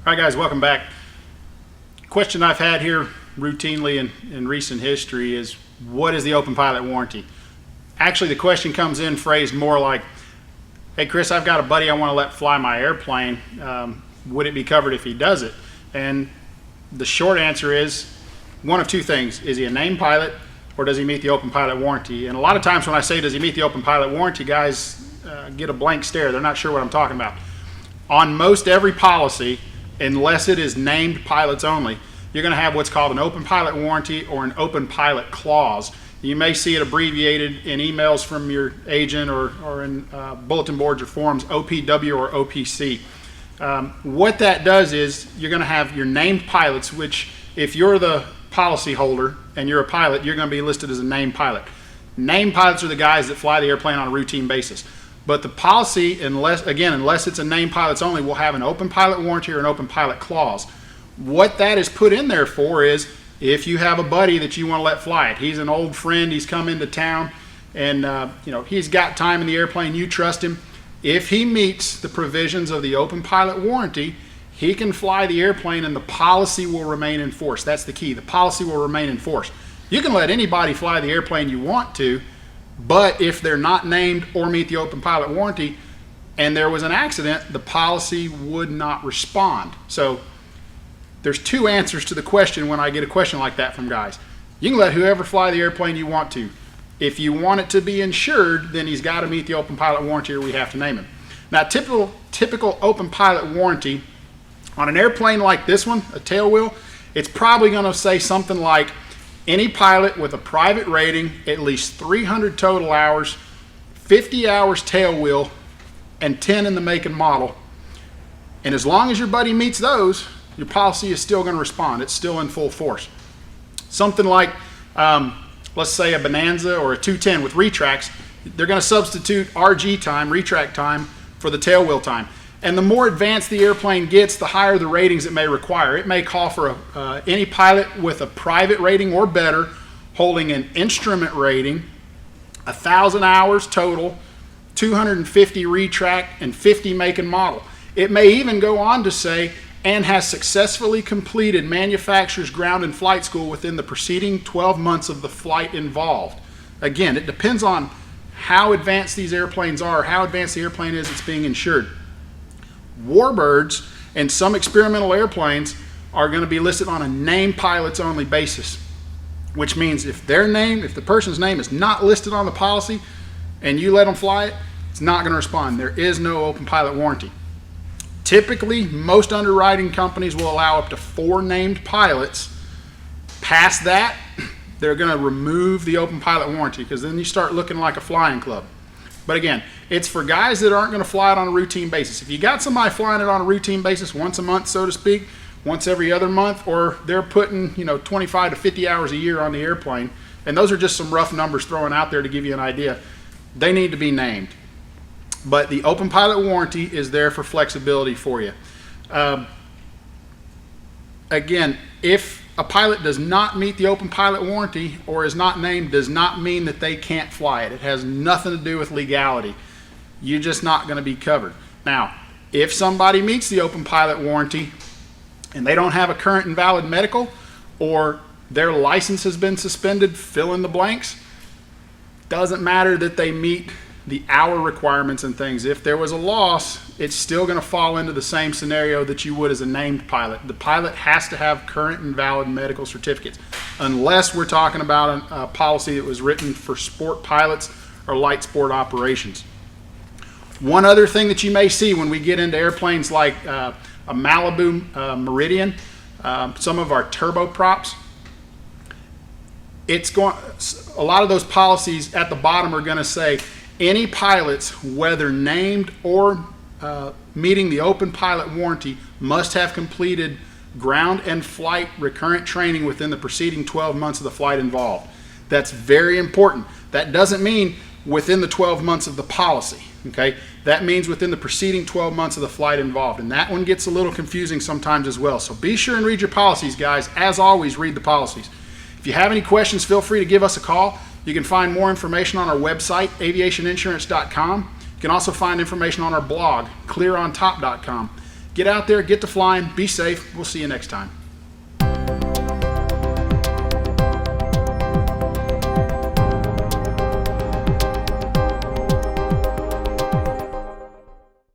All right, guys, welcome back. Question I've had here routinely in recent history is, what is the open pilot warranty? Actually, the question comes in phrased more like, hey, Chris, I've got a buddy I want to let fly my airplane. Would it be covered if he does it? And the short answer is one of two things. Is he a named pilot, or does he meet the open pilot warranty? And a lot of times when I say, does he meet the open pilot warranty, guys get a blank stare. They're not sure what I'm talking about. On most every policy, unless it is named pilots only, you're going to have what's called an open pilot warranty or an open pilot clause. You may see it abbreviated in emails from your agent or in bulletin boards or forms, OPW or OPC. What that does is you're going to have your named pilots, which if you're the policy holder and you're a pilot, you're going to be listed as a named pilot. Named pilots are the guys that fly the airplane on a routine basis. But the policy, unless it's a named pilots only, will have an open pilot warranty or an open pilot clause. What that is put in there for is, if you have a buddy that you want to let fly it, he's an old friend, he's come into town, and he's got time in the airplane, you trust him. If he meets the provisions of the open pilot warranty, he can fly the airplane and the policy will remain in force. That's the key. The policy will remain in force. You can let anybody fly the airplane you want to, but if they're not named or meet the open pilot warranty and there was an accident, the policy would not respond. So there's two answers to the question when I get a question like that from guys. You can let whoever fly the airplane you want to. If you want it to be insured, then he's got to meet the open pilot warranty or we have to name him. Now, typical open pilot warranty on an airplane like this one, a tailwheel, it's probably going to say something like, any pilot with a private rating, at least 300 total hours, 50 hours tailwheel, and 10 in the make and model. And as long as your buddy meets those, your policy is still going to respond. It's still in full force. Something like, let's say a Bonanza or a 210 with retracts, they're going to substitute RG time, retract time, for the tailwheel time. And the more advanced the airplane gets, the higher the ratings it may require. It may call for any pilot with a private rating or better, holding an instrument rating, 1,000 hours total, 250 retract, and 50 make and model. It may even go on to say, and has successfully completed manufacturer's ground and flight school within the preceding 12 months of the flight involved. Again, it depends on how advanced these airplanes are, how advanced the airplane is that's being insured. Warbirds and some experimental airplanes are going to be listed on a named pilots only basis, which means if the person's name is not listed on the policy and you let them fly it, it's not going to respond. There is no open pilot warranty. Typically, most underwriting companies will allow up to 4 named pilots. Past that, they're going to remove the open pilot warranty, because then you start looking like a flying club. But again, it's for guys that aren't going to fly it on a routine basis. If you got somebody flying it on a routine basis once a month, so to speak, once every other month, or they're putting 25 to 50 hours a year on the airplane, and those are just some rough numbers thrown out there to give you an idea, they need to be named. But the open pilot warranty is there for flexibility for you. Again, if a pilot does not meet the open pilot warranty or is not named, does not mean that they can't fly it. It has nothing to do with legality. You're just not going to be covered. Now, if somebody meets the open pilot warranty and they don't have a current and valid medical, or their license has been suspended, fill in the blanks, doesn't matter that they meet the hour requirements and things. If there was a loss, it's still going to fall into the same scenario that you would as a named pilot. The pilot has to have current and valid medical certificates, unless we're talking about a policy that was written for sport pilots or light sport operations. One other thing that you may see when we get into airplanes like a Malibu Meridian, some of our turboprops, a lot of those policies at the bottom are going to say, any pilots, whether named or meeting the open pilot warranty, must have completed ground and flight recurrent training within the preceding 12 months of the flight involved. That's very important. That doesn't mean within the 12 months of the policy, okay? That means within the preceding 12 months of the flight involved, and that one gets a little confusing sometimes as well. So be sure and read your policies, guys. As always, read the policies. If you have any questions, feel free to give us a call. You can find more information on our website, aviationinsurance.com. You can also find information on our blog, clearontop.com. Get out there, get to flying, be safe. We'll see you next time.